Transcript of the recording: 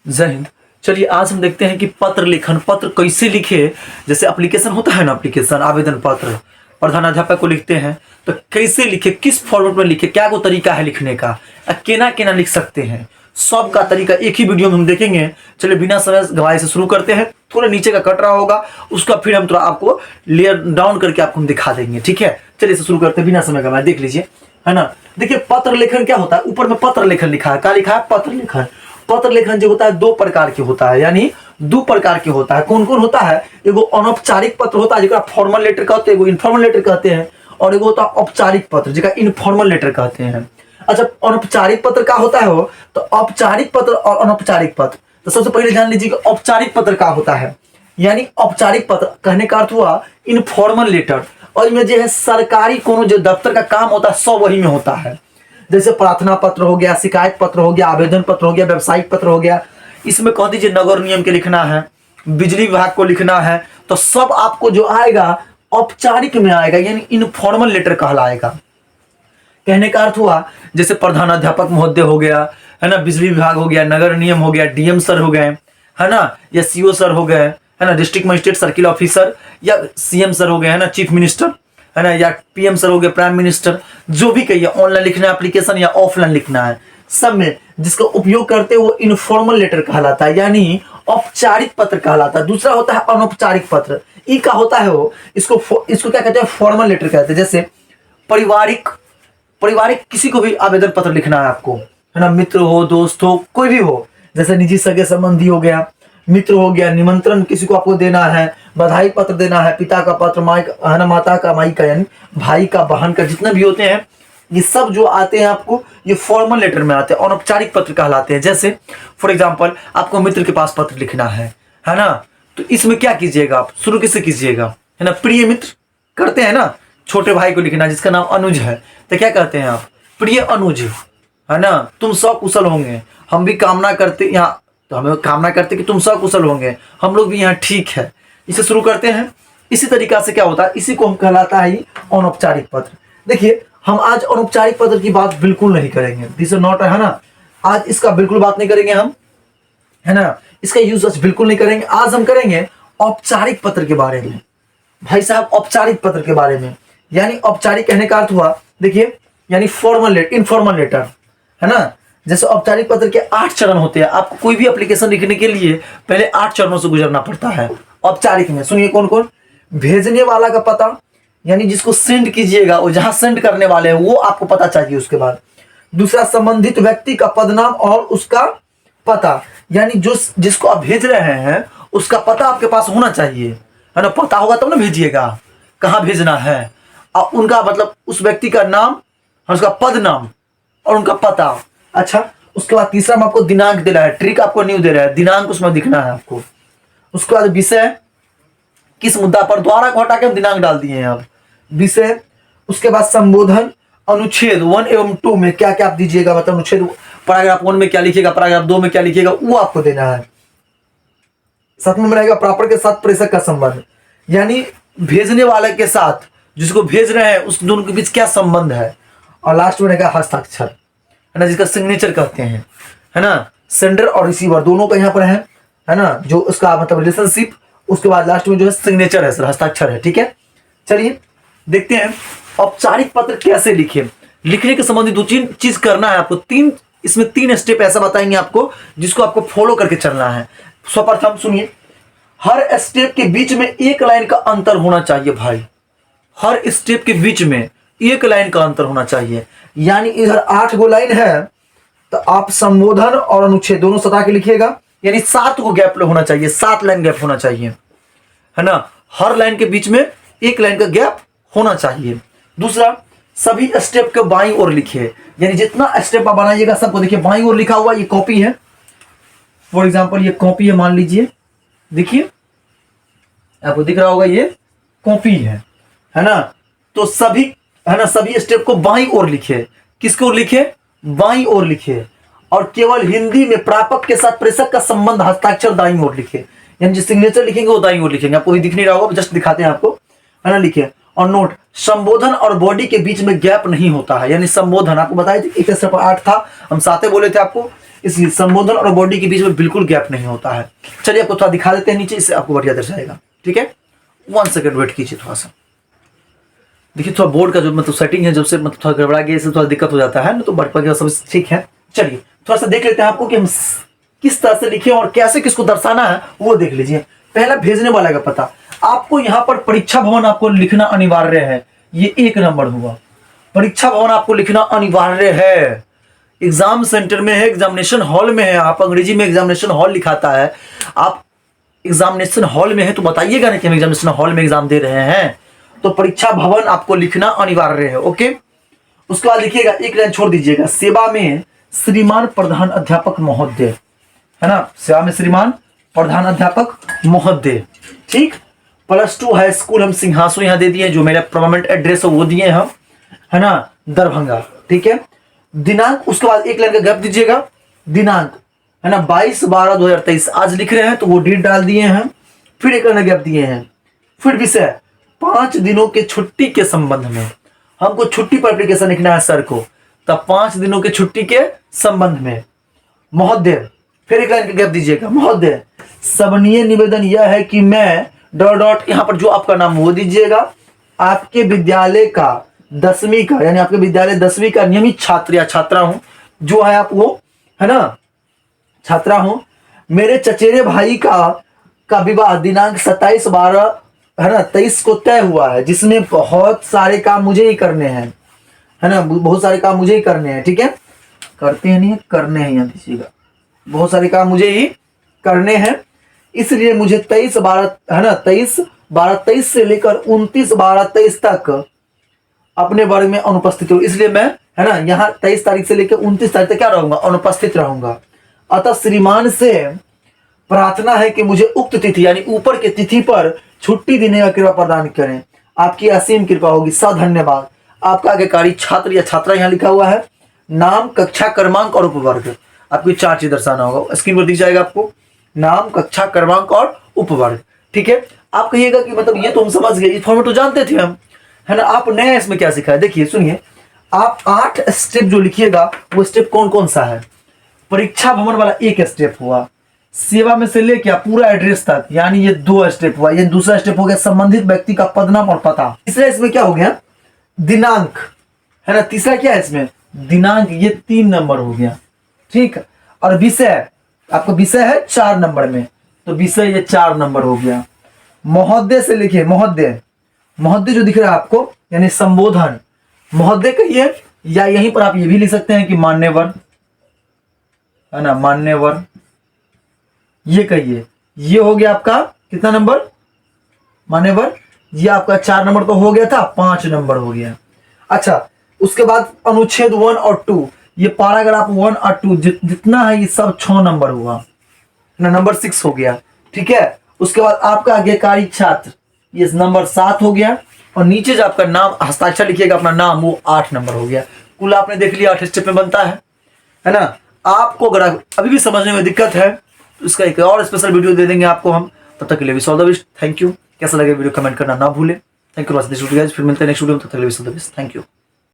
जय हिंद। चलिए आज हम देखते हैं कि पत्र लेखन, पत्र कैसे लिखे। जैसे एप्लीकेशन होता है ना, एप्लीकेशन आवेदन पत्र प्रधानाध्यापक को लिखते हैं तो कैसे लिखे, किस फॉर्मेट में लिखे, क्या को तरीका है लिखने का, केना केना लिख सकते हैं, सब का तरीका एक ही वीडियो में हम देखेंगे। चलिए बिना समय गवाए से शुरू करते हैं। थोड़ा नीचे का कट रहा होगा, उसका फिर हम थोड़ा आपको लेयर डाउन करके आपको हम दिखा देंगे, ठीक है। चलिए इसे शुरू करते हैं बिना समय गवाए, देख लीजिए, है ना। देखिए पत्र लेखन क्या होता है, ऊपर में पत्र लेखन लिखा है, क्या लिखा है, पत्र लेखन। पत्र लेखन जो होता है दो प्रकार के होता है, यानी दो प्रकार के होता है। कौन कौन होता है? एगो अनौपचारिक पत्र होता है जिसका फॉर्मल लेटर कहते हैं, एगो इनफॉर्मल लेटर कहते हैं, और एगो होता है औपचारिक पत्र जिसका इनफॉर्मल लेटर कहते हैं। अच्छा, अनौपचारिक पत्र क्या होता है वो? तो औपचारिक पत्र और अनौपचारिक पत्र। तो सबसे पहले जान लीजिए कि औपचारिक पत्र क्या होता है। यानी औपचारिक पत्र कहने का अर्थ हुआ इनफॉर्मल लेटर, और इनमें जो है सरकारी कोनो जो दफ्तर का काम होता है सब वही में होता है। जैसे प्रार्थना पत्र हो गया, शिकायत पत्र हो गया, आवेदन पत्र हो गया, व्यवसायिक पत्र हो गया। इसमें कह दीजिए नगर नियम के लिखना है, बिजली विभाग को लिखना है, तो सब आपको जो आएगा औपचारिक में आएगा, यानी इनफॉर्मल लेटर कहलाएगा। कहने का अर्थ हुआ जैसे प्रधानाध्यापक महोदय हो गया, है ना, बिजली विभाग हो गया, नगर नियम हो गया, डीएम सर हो गए, है ना, या सीओ सर हो गए, है ना, डिस्ट्रिक्ट मजिस्ट्रेट सर्किल ऑफिसर, या सीएम सर हो गए, है ना, चीफ मिनिस्टर, है ना, या पीएम सर हो गए, प्राइम मिनिस्टर। जो भी कहिए, ऑनलाइन लिखना है एप्लीकेशन या ऑफलाइन लिखना है, सब में जिसका उपयोग करते हैं वो इनफॉर्मल लेटर कहलाता है, यानी औपचारिक पत्र कहलाता है। दूसरा होता है अनौपचारिक पत्र। ई का होता है वो, इसको क्या कहते हैं, फॉर्मल लेटर कहते हैं। जैसे पारिवारिक किसी को भी आवेदन पत्र लिखना है आपको, है ना, मित्र हो, दोस्त हो, कोई भी हो, जैसे निजी सगे संबंधी हो गया, मित्र हो गया, निमंत्रण किसी को आपको देना है, बधाई पत्र देना है, पिता का पत्र, माई है ना, माता का, माई का, यानी भाई का, बहन का, जितने भी होते हैं ये सब जो आते हैं आपको ये फॉर्मल लेटर में आते हैं, अनौपचारिक पत्र कहलाते हैं। जैसे फॉर एग्जांपल आपको मित्र के पास पत्र लिखना है ना, तो इसमें क्या कीजिएगा, आप शुरू किससे कीजिएगा, है ना, प्रिय मित्र करते हैं ना। छोटे भाई को लिखना जिसका नाम अनुज है, तो क्या कहते हैं आप, प्रिय अनुज, है ना, तुम सकुशल होंगे, हम भी कामना करते यहाँ, तो हमें कामना करते कि तुम सकुशल होंगे, हम लोग भी यहाँ ठीक है। इसे शुरू करते हैं। इसी तरीका से क्या होता है, इसी को हम कहलाता है अनौपचारिक पत्र। देखिए हम आज अनौपचारिक पत्र की बात बिल्कुल नहीं करेंगे, दिस इज नॉट, है ना, आज इसका बिल्कुल बात नहीं करेंगे हम, है ना, इसका यूज आज बिल्कुल नहीं करेंगे। आज हम करेंगे औपचारिक पत्र के बारे में, भाई साहब, औपचारिक पत्र के बारे में। यानी औपचारिक कहने का अर्थ हुआ, देखिए, यानी फॉर्मल लेटर, इनफॉर्मल लेटर, है ना। जैसे औपचारिक पत्र के 8 चरण होते हैं। आपको कोई भी एप्लीकेशन लिखने के लिए पहले 8 चरणों से गुजरना पड़ता है औपचारिक में। सुनिए कौन कौन। भेजने वाला का पता, यानी जिसको सेंड कीजिएगा वो जहां सेंड करने वाले हैं वो आपको पता चाहिए। उसके बाद दूसरा, संबंधित व्यक्ति का पदनाम और उसका पता, यानी जो जिसको आप भेज रहे हैं उसका पता आपके पास होना चाहिए, है ना। पता होगा तब ना भेजिएगा, कहाँ भेजना है, और उनका मतलब उस व्यक्ति का नाम और उसका पद नाम और उनका पता। अच्छा, उसके बाद तीसरा में आपको दिनांक दे रहा है, ट्रिक आपको न्यू दे रहा है, दिनांक उसमें दिखना है आपको। उसके बाद विषय, किस मुद्दा पर, द्वारा को हटा के हम दिनांक डाल दिए हैं अब, विषय। उसके बाद संबोधन, अनुच्छेद 1 एवं 2 में क्या क्या आप दीजिएगा, मतलब अनुच्छेद पैराग्राफ 1 में क्या लिखिएगा, पैराग्राफ 2 में क्या लिखिएगा, वो आपको देना है। 7वें में रहेगा प्रापण के साथ प्रेषक का संबंध, यानी भेजने वाले के साथ जिसको भेज रहे हैं उस दोनों के बीच क्या संबंध है। और लास्ट में रहेगा हस्ताक्षर, है ना, जिसका सिग्नेचर कहते हैं, है ना, सेंडर और रिसीवर दोनों का यहाँ पर है ना, जो उसका मतलब रिलेशनशिप। उसके बाद लास्ट में जो है सिग्नेचर है सर, हस्ताक्षर है, ठीक है। चलिए देखते हैं औपचारिक पत्र कैसे लिखे। लिखने के संबंधी 2-3 चीज करना है आपको, इसमें 3 स्टेप ऐसा बताएंगे आपको जिसको आपको फॉलो करके चलना है। सर्वप्रथम सुनिए, हर स्टेप के बीच में 1 लाइन का अंतर होना चाहिए भाई, हर स्टेप के बीच में 1 लाइन का अंतर होना चाहिए। यानी इधर 8 गो लाइन है तो आप संबोधन और अनुच्छेद दोनों सटा के लिखिएगा, यानी 7 को गैप होना चाहिए, 7 लाइन गैप होना चाहिए, है ना। हर लाइन के बीच में 1 लाइन का गैप होना चाहिए। दूसरा, सभी स्टेप के बाईं ओर लिखिए, यानी जितना स्टेप आप बनाइएगा सबको देखिए बाईं ओर लिखा हुआ। ये कॉपी है, फॉर एग्जांपल ये कॉपी है, मान लीजिए, देखिए आपको दिख रहा होगा ये कॉपी है ना। तो सभी, है ना, सभी स्टेप को बाईं ओर लिखिए। किसको लिखे, बाईं ओर लिखिए। और केवल हिंदी में प्रापक के साथ प्रेषक का संबंध हस्ताक्षर दाईं ओर लिखिए, यानी जो सिग्नेचर लिखेंगे वो दाईं ओर लिखेंगे। आपको दिख नहीं रहा होगा, जस्ट दिखाते हैं आपको, है ना, लिखिए। और नोट, संबोधन और बॉडी के बीच में गैप नहीं होता है, यानी संबोधन आपको बताया था 1 स्टेप 8 था, हम 7 बोले थे आपको। इसलिए संबोधन और बॉडी के बीच में बिल्कुल गैप नहीं होता है। चलिए आपको थोड़ा दिखा देते हैं नीचे, इससे आपको बढ़िया दर्शाएगा। ठीक है, 1 सेकंड वेट कीजिए थोड़ा सा। देखिए थोड़ा बोर्ड का जो मतलब सेटिंग है, जब से मतलब थोड़ा गड़बड़ा गया, इससे थोड़ा दिक्कत हो जाता है ना, तो बढ़ सब ठीक है। चलिए थोड़ा सा देख लेते हैं आपको कि हम किस तरह से लिखे और कैसे किसको दर्शाना है वो देख लीजिए। पहला भेजने वाला का पता, आपको यहाँ पर परीक्षा भवन आपको लिखना अनिवार्य है, ये 1 नंबर हुआ। परीक्षा भवन आपको लिखना अनिवार्य है, एग्जाम सेंटर में है, एग्जामिनेशन हॉल में है। आप अंग्रेजी में एग्जामिनेशन हॉल लिखाता है, आप एग्जामिनेशन हॉल में है तो बताइएगा ना कि हम एग्जामिनेशन हॉल में एग्जाम दे रहे हैं, तो परीक्षा भवन आपको लिखना अनिवार्य है। ओके, उसके बाद लिखिएगा, एक लाइन छोड़ दीजिएगा, सेवा में श्रीमान प्रधान अध्यापक महोदय, है ना, सेवा में श्रीमान प्रधान अध्यापक महोदय। ठीक, +2 हाई स्कूल हम सिंहासो यहाँ दे दिए, जो मेरा परमानेंट एड्रेस है वो दिए हम, है ना, दरभंगा। ठीक है, दिनांक, उसके बाद एक लाइन का गैप दीजिएगा, दिनांक है ना 22/12/2023 आज लिख रहे हैं तो वो डेट डाल दिए हैं, फिर एक लाइन गैप दिए हैं, फिर विषय 5 दिनों के छुट्टी के संबंध में, हमको छुट्टी पर एप्लीकेशन लिखना है सर को, तब 5 दिनों के छुट्टी के संबंध में महोदय, फिर एक लाइन का गैप दीजिएगा, महोदय सबनीय निवेदन यह है कि मैं ... यहाँ पर जो आपका नाम वो दीजिएगा, आपके विद्यालय का 10वीं का, यानी आपके विद्यालय 10वीं का नियमित छात्र या छात्रा हूं, जो है आप वो, है ना, छात्रा हूं। मेरे चचेरे भाई का विवाह दिनांक 27/12 है ना 23 को तय हुआ है, जिसमें बहुत सारे काम मुझे ही करने हैं, है ना, बहुत सारे काम मुझे ही करने हैं। ठीक है, करते हैं नहीं करने हैं, यहाँ दीजिएगा, बहुत सारे काम मुझे ही करने हैं, इसलिए मुझे 23/12 है ना 23/12/23 से लेकर 29/12/23 तक अपने वर्ग में अनुपस्थित हूँ, इसलिए मैं, है ना, यहाँ 23 तारीख से लेकर 29 तारीख तक क्या रहूंगा, अनुपस्थित रहूंगा। अतः श्रीमान से प्रार्थना है कि मुझे उक्त तिथि यानी ऊपर की तिथि पर छुट्टी देने का कृपा प्रदान करें, आपकी असीम कृपा होगी, धन्यवाद। आपका आज्ञाकारी छात्र या छात्रा यहाँ लिखा हुआ है, नाम, कक्षा क्रमांक और उपवर्ग, आपको 4 चीज दर्शाना होगा, स्क्रीन पर दिख जाएगा आपको, नाम, कक्षा क्रमांक और उपवर्ग। ठीक है, आप कहिएगा कि मतलब ये तो हम समझ गए, इस फॉर्मेट तो जानते थे हम, है ना, आप नया इसमें क्या सीखा है। देखिए सुनिए, आप 8 स्टेप जो लिखिएगा वो स्टेप कौन कौन सा है। परीक्षा भवन वाला 1 स्टेप हुआ, सेवा में से लेके पूरा एड्रेस तक, यानी ये 2 स्टेप हुआ, ये दूसरा स्टेप हो गया संबंधित व्यक्ति का पदनाम और पता। तीसरा इसमें क्या हो गया, दिनांक, है ना, तीसरा क्या है इसमें, दिनांक, ये 3 नंबर हो गया। ठीक, और विषय, आपका विषय है 4 नंबर में, तो विषय ये 4 नंबर हो गया। महोदय से लिखिए, महोदय, महोदय जो दिख रहा है आपको यानी संबोधन, महोदय कहिए, या यहीं पर आप ये भी लिख सकते हैं कि मान्यवर, है ना, मान्यवर, ये कहिए। ये हो गया आपका कितना नंबर, मान्यवर, ये आपका 4 नंबर तो हो गया था, 5 नंबर हो गया। अच्छा, उसके बाद अनुच्छेद 1 और 2, ये पैराग्राफ 1 और 2 जितना है ये सब 6 नंबर हुआ ना, नंबर 6 हो गया। ठीक है, उसके बाद आपका आज्ञाकारी छात्र, ये नंबर 7 हो गया, और नीचे जो आपका नाम हस्ताक्षर लिखिएगा अपना नाम, वो 8 नंबर हो गया। कुल आपने देख लिया 8 स्टेप में बनता है ना। आपको अगर अभी भी समझने में दिक्कत है तो इसका एक और स्पेशल वीडियो दे देंगे आपको हम, तब तक के लिए all the best, thank you. कैसा लगे वीडियो कमेंट करना ना भूलें। थैंक यू, फिर मिलते हैं नेक्स्ट वीडियो में, तब तक के लिए all the best, thank you.